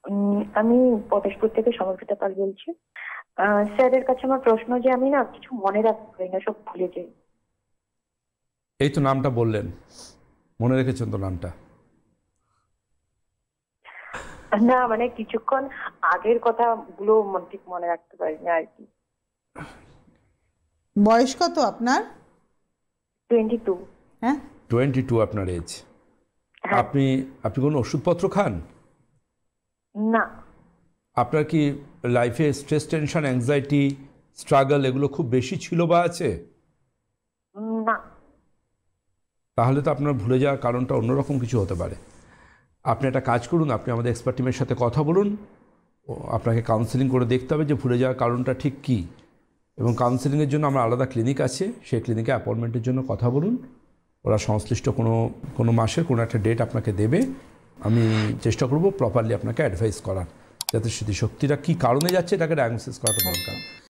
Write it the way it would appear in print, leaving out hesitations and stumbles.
আমি পটেশপুর থেকে সমর্পিতা পাল বলছি। স্যারের কাছে আমার প্রশ্ন যে আমি না কিছু মনে রাখতে পারি না, সব ভুলে যাই। এই তো নামটা বললেন, মনে রেখেছেন তো নামটা? না মানে কিছুক্ষণ আগের কথাগুলো ঠিক মনে রাখতে পারি না আর কি। বয়স কত আপনার? 22। হ্যাঁ, 22 আপনার এজ। হ্যাঁ। আপনি আপনি কোনো ওষুধপত্র খান? না। আপনার কি লাইফে স্ট্রেস, টেনশন, অ্যাংজাইটি, স্ট্রাগল এগুলো খুব বেশি ছিল বা আছে? না। তাহলে তো আপনার ভুলে যাওয়ার কারণটা অন্যরকম কিছু হতে পারে। আপনি একটা কাজ করুন, আপনি আমাদের এক্সপার্ট টিমের সাথে কথা বলুন, আপনাকে কাউন্সেলিং করে দেখতে হবে যে ভুলে যাওয়ার কারণটা ঠিক কী। এবং কাউন্সেলিংয়ের জন্য আমরা আলাদা ক্লিনিক আছে, সেই ক্লিনিকে অ্যাপয়েন্টমেন্টের জন্য কথা বলুন। ওরা সংশ্লিষ্ট কোনো মাসের কোনো একটা ডেট আপনাকে দেবে। আমি চেষ্টা করব প্রপারলি আপনাকে অ্যাডভাইস করার, যাতে স্মৃতিশক্তিটা কী কারণে যাচ্ছে এটাকে ডায়াগনোসিস করাটা দরকার।